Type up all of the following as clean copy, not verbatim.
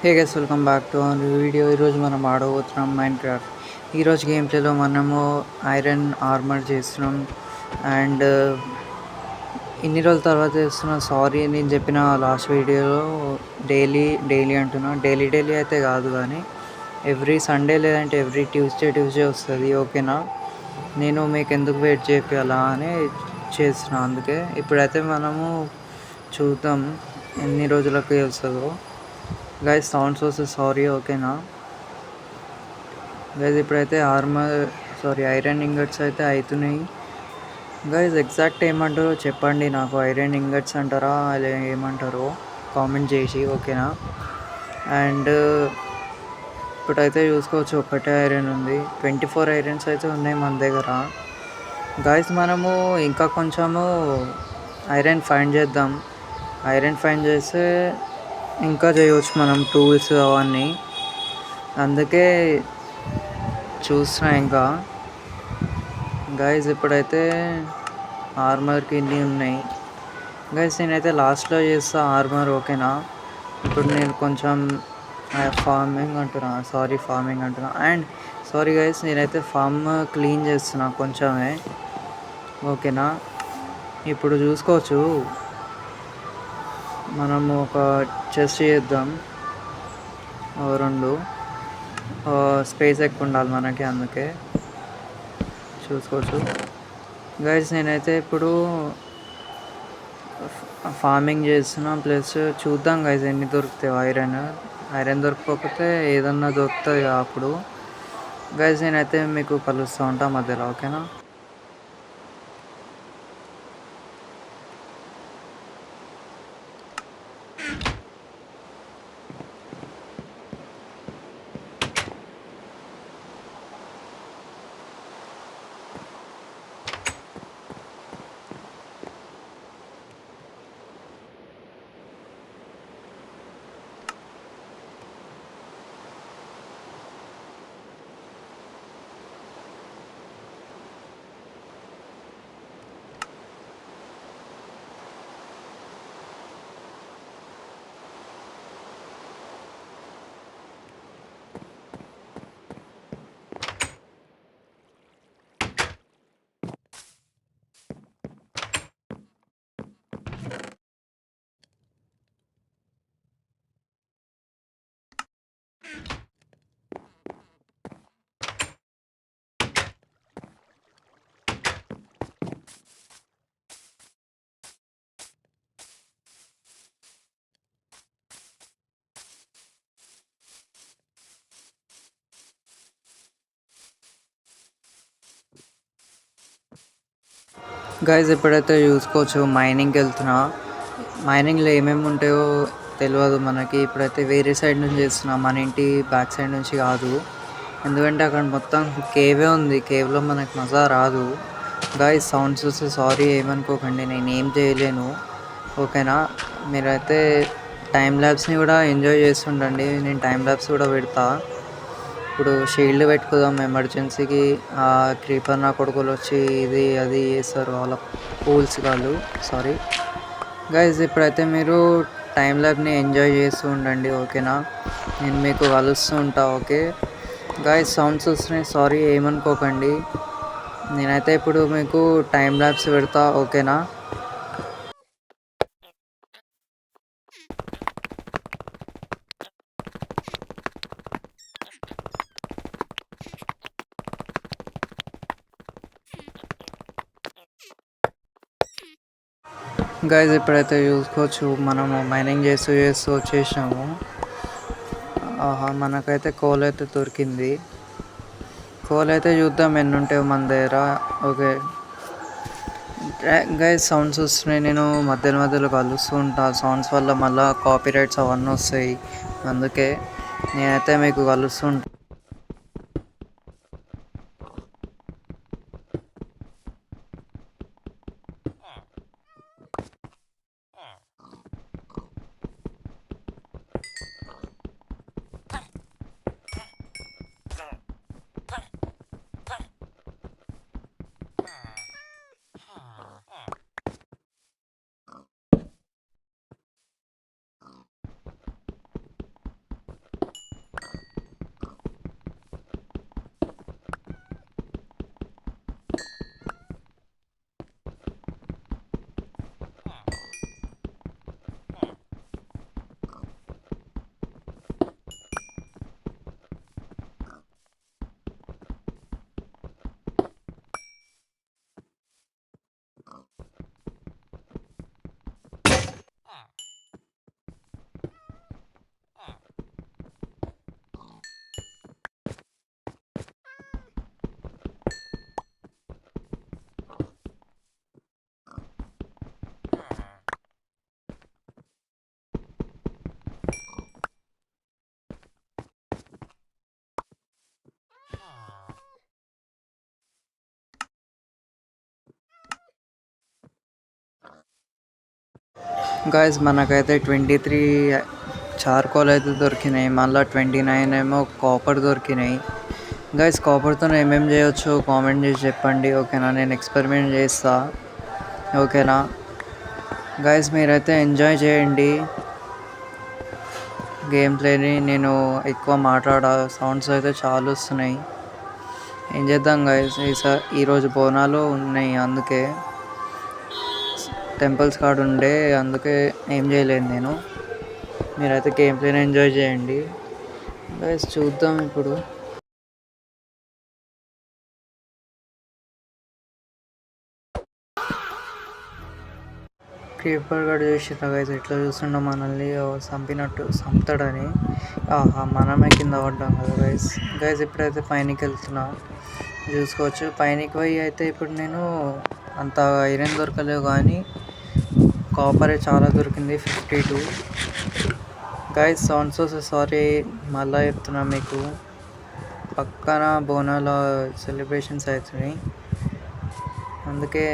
Hey guys, welcome back to our video. ఈరోజు మనం ఆడబోతున్నాం mind craft. ఈరోజు గేమ్ ప్లేలో మనము ఐరన్ ఆర్మర్ చేస్తున్నాం. అండ్ ఇన్ని రోజుల తర్వాత చేస్తున్నాం. సారీ, నేను చెప్పిన లాస్ట్ వీడియోలో డైలీ అంటున్నా. డైలీ అయితే కాదు, కానీ ఎవ్రీ సండే లేదంటే ఎవ్రీ ట్యూస్డే వస్తుంది. ఓకేనా? నేను మీకు ఎందుకు వెయిట్ చేయాలా అని చేస్తున్నా. అందుకే ఇప్పుడైతే మనము చూద్దాం ఎన్ని రోజులకి వస్తుందో. గైస్, సౌండ్స్ వస్తే సారీ, ఓకేనా? గైస్, ఇప్పుడైతే ఐరన్ ఇంగట్స్ అయితే అవుతున్నాయి. గైస్, ఎగ్జాక్ట్ ఏమంటారో చెప్పండి నాకు. ఐరన్ ఇంగట్స్ అంటారా అలా ఏమంటారో కామెంట్ చేసి, ఓకేనా? అండ్ ఇప్పుడైతే చూసుకోవచ్చు, ఒక్కటే ఐరన్ ఉంది. 24 ఐరన్స్ అయితే ఉన్నాయి మన దగ్గర. గైస్, మనము ఇంకా కొంచెము ఐరన్ ఫైండ్ చేద్దాం. ఐరన్ ఫైండ్ చేస్తే ఇంకా చేయవచ్చు మనం, టూల్స్ అవన్నీ. అందుకే చూస్తున్నా ఇంకా. గైస్, ఇప్పుడైతే ఆర్మర్కి ఇన్ని ఉన్నాయి. గైస్, నేనైతే లాస్ట్లో చేస్తా ఆర్మర్, ఓకేనా? ఇప్పుడు నేను కొంచెం ఫార్మింగ్ అంటున్నా. అండ్ సారీ గైస్, నేనైతే ఫామ్ క్లీన్ చేస్తున్నా కొంచెమే, ఓకేనా? ఇప్పుడు చూసుకోవచ్చు, మనము ఒక చెస్ట్ చేద్దాం. 2 స్పేస్ ఎక్కువ ఉండాలి మనకి, అందుకే చూసుకోవచ్చు. గైస్, నేనైతే ఇప్పుడు ఫార్మింగ్ చేస్తున్నా. ప్లస్ చూద్దాం గైస్ ఎన్ని దొరుకుతాయి. ఐరన్ దొరకకపోతే ఏదన్నా దొరుకుతుంది అప్పుడు. గైస్, నేనైతే మీకు కలుస్తూ ఉంటా మధ్యలో, ఓకేనా? గైస్, ఇప్పుడైతే చూసుకోవచ్చు, మైనింగ్కి వెళ్తున్నా. మైనింగ్లో ఏమేమి ఉంటాయో తెలియదు మనకి. ఇప్పుడైతే వేరే సైడ్ నుంచి చేస్తున్నా, మన ఇంటి బ్యాక్ సైడ్ నుంచి కాదు. ఎందుకంటే అక్కడ మొత్తం కేవే ఉంది. కేవ్లో మనకు మజా రాదు. గైస్, సౌండ్స్ వస్తే సారీ, ఏమనుకోకండి. నేను ఏం చేయలేను, ఓకేనా? మీరైతే టైం ల్యాబ్స్ని కూడా ఎంజాయ్ చేస్తుండండి. నేను టైం ల్యాబ్స్ కూడా పెడతా. ఇప్పుడు షీల్డ్ పెట్టుకుందాం ఎమర్జెన్సీకి. క్రీపర్ నా కొడుకులు వచ్చి ఇది అది చేస్తారు, వాళ్ళ పూల్స్ కాళ్ళు. సారీ గైజ్, ఇప్పుడైతే మీరు టైం ల్యాబ్ని ఎంజాయ్ చేస్తూ ఉండండి, ఓకేనా? నేను మీకు కలుస్తూ ఉంటా, ఓకే? గైజ్, సౌండ్స్ వస్తున్నాయి, సారీ, ఏమనుకోకండి. నేనైతే ఇప్పుడు మీకు టైం ల్యాబ్స్ పెడతా, ఓకేనా? గైజ్, ఇప్పుడైతే చూసుకోవచ్చు, మనము మైనింగ్ చేస్తూ వచ్చేసినాము. మనకైతే కోల్ అయితే దొరికింది. కోల్ అయితే చూద్దాం ఎన్ని ఉంటాయో మన దగ్గర, ఓకే? గైజ్, సౌండ్స్ వస్తున్నాయి, నేను మధ్యలో కలుస్తూ ఉంటా. సౌండ్స్ వల్ల మళ్ళీ కాపీరైట్స్ అవన్నీ వస్తాయి. అందుకే నేనైతే మీకు కలుస్తూ ఉంటా. గాయస్ మనకైతే 23 చార్కోల్ అయితే దొరికినాయి, మళ్ళీ 29 ఏమో కాపర్ దొరికినాయి. గాయస్ కాపర్తో ఏమేమి చేయొచ్చు కామెంట్ చేసి చెప్పండి, ఓకేనా? నేను ఎక్స్పెరిమెంట్ చేస్తా, ఓకేనా? గాయస్ మీరైతే ఎంజాయ్ చేయండి గేమ్ ప్లేని. నేను ఎక్కువ సౌండ్స్ అయితే చాలా వస్తున్నాయి. ఏం చేద్దాం గాయస్, ఈరోజు బోనాలు ఉన్నాయి, అందుకే టెంపుల్స్ కాడ ఉండే, అందుకే ఏం చేయలేదు నేను. మీరైతే గేమ్ ప్లేని ఎంజాయ్ చేయండి గాయస్. చూద్దాం ఇప్పుడు. క్రీపర్ గడ్ చూసిరా గైస్ ఎట్లా చూస్తుండో మనల్ని చంపుతాడని. ఆహా, మనమే కింద పడ్డాం కదా గైస్. ఇప్పుడైతే పైనకి వెళ్తున్నా, చూసుకోవచ్చు. పైనకి పోయి అయితే ఇప్పుడు నేను అంత ఐరన్ దొరకలేవు కానీ కాపరే చాలా దొరికింది, 52. గైస్ సౌండ్స్ వస్తే సారీ, మళ్ళీ చెప్తున్నా మీకు. పక్కన బోనాల సెలబ్రేషన్స్ అవుతున్నాయి, అందుకే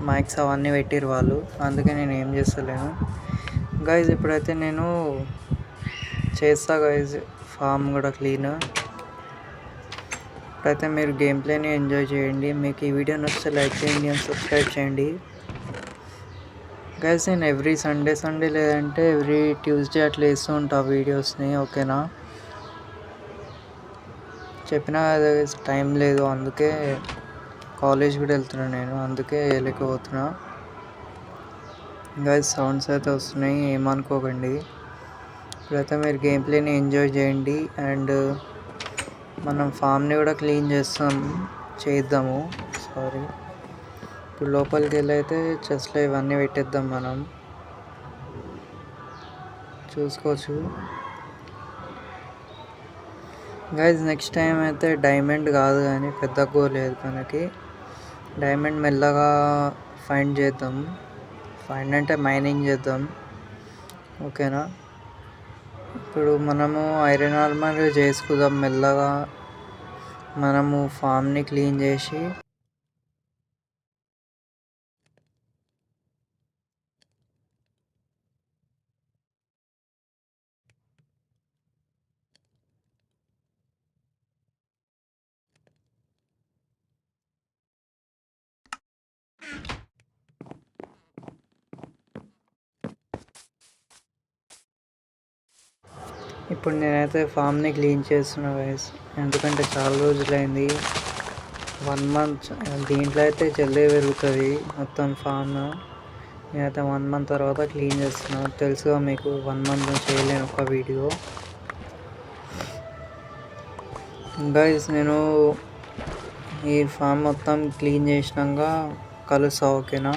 మైక్స్ అవన్నీ పెట్టిరు వాళ్ళు, అందుకే నేను ఏం చేస్తలేను గైజ్. ఇప్పుడైతే నేను చేస్తా గైజ్ ఫామ్ కూడా క్లీన్. ఇప్పుడైతే మీరు గేమ్ ప్లేని ఎంజాయ్ చేయండి. మీకు ఈ వీడియో నచ్చితే లైక్ చేయండి అండ్ సబ్స్క్రైబ్ చేయండి గైజ్. నేను ఎవ్రీ సండే లేదంటే ఎవ్రీ ట్యూస్డే అట్లా వేస్తూ ఉంటా వీడియోస్ని, ఓకేనా? చెప్పినా కదా టైం లేదు, అందుకే కాలేజ్ కూడా వెళ్తున్నా నేను, అందుకే వెళ్ళకపోతున్నా గైస్. సౌండ్స్ అయితే వస్తున్నాయి, ఏమనుకోకండి. ఇప్పుడైతే మీరు గేమ్ ప్లేని ఎంజాయ్ చేయండి అండ్ మనం ఫామ్ని కూడా క్లీన్ చేద్దాము. సారీ, ఇప్పుడు లోపలికి వెళ్ళి అయితే చెస్ట్లో ఇవన్నీ పెట్టేద్దాం మనం, చూసుకోవచ్చు గైజ్. నెక్స్ట్ టైం అయితే డైమండ్ కాదు కానీ పెద్ద గోల్ లేదు మనకి, డైమండ్ మెల్లగా ఫైండ్ చేద్దాం. ఫైండ్ అంటే మైనింగ్ చేద్దాం, ఓకేనా? ఇప్పుడు మనము ఐరన్ ఆర్మర్ చేసుకుందాం మెల్లగా. మనము ఫామ్ని క్లీన్ చేసి ఇప్పుడు నేనైతే ఫామ్ని క్లీన్ చేస్తున్నా గైస్, ఎందుకంటే చాలా రోజులైంది, 1 మంత్. దీంట్లో అయితే జల్దీ పెరుగుతుంది మొత్తం ఫామ్. నేనైతే 1 మంత్ తర్వాత క్లీన్ చేస్తున్నా, తెలుసుగా మీకు 1 మంత్ నుంచి చేయలేను ఒక వీడియో గైస్. నేను ఈ ఫామ్ మొత్తం క్లీన్ చేసినాక కలుస్తా, ఓకేనా?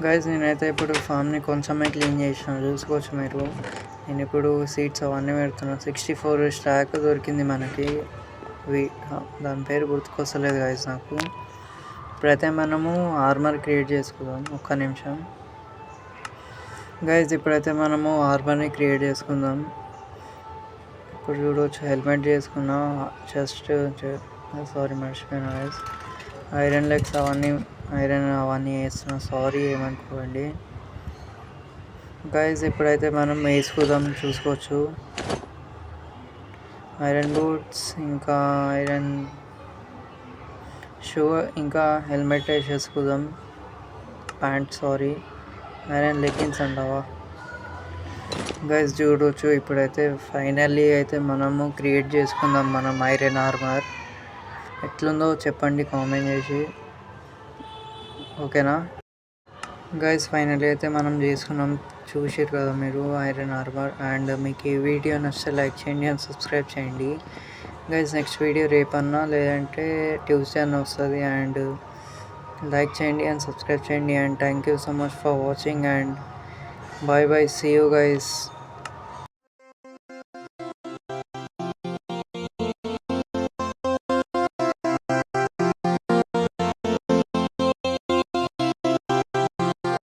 గైజ్ నేనైతే ఇప్పుడు ఫామ్ని కొంచెమే క్లీన్ చేసిన, చూసుకోవచ్చు మీరు. నేను ఇప్పుడు సీడ్స్ అవన్నీ పెడుతున్నా. 64 స్టాక్ దొరికింది మనకి, వి దాని పేరు గుర్తుకొస్తలేదు గైస్ నాకు. ఇప్పుడైతే మనము ఆర్మర్ క్రియేట్ చేసుకుందాం. ఒక్క నిమిషం గైస్. ఇప్పుడైతే మనము ఆర్మర్ని క్రియేట్ చేసుకుందాం. ఇప్పుడు చూడవచ్చు హెల్మెట్ చేసుకున్నా, చెస్ట్ సారీ మర్చిపోయినా గైస్. ఐరన్ లెగ్స్ అవన్నీ వేస్తున్నా, సారీ ఏమనుకోండి గైస్. ఇప్పుడైతే మనం వేసుకుందాం. చూసుకోవచ్చు ఐరన్ బూట్స్, ఇంకా ఐరన్ షూ, ఇంకా హెల్మెట్ వేసేసుకుందాం. ప్యాంట్ సారీ ఐరన్ లెగ్గిన్స్ అంటావా గైస్. చూడవచ్చు ఇప్పుడైతే ఫైనల్లీ అయితే మనము క్రియేట్ చేసుకుందాం మనం ఐరన్ ఆర్మర్. ఎట్లుందో చెప్పండి కామెంట్ చేసి, ఓకేనా గైస్. ఫైనల్లీ అయితే మనం చేసుకున్నాం. చూసారు కదా మీరు ఐరన్ ఆర్మర్. అండ్ మీకు ఈ వీడియో నచ్చితే లైక్ చేయండి అండ్ సబ్స్క్రైబ్ చేయండి గైస్. నెక్స్ట్ వీడియో రేపన్నా లేదంటే ట్యూస్డే అన్న వస్తుంది. అండ్ లైక్ చేయండి అండ్ సబ్స్క్రైబ్ చేయండి. And thank you so much for watching and bye bye. See you guys.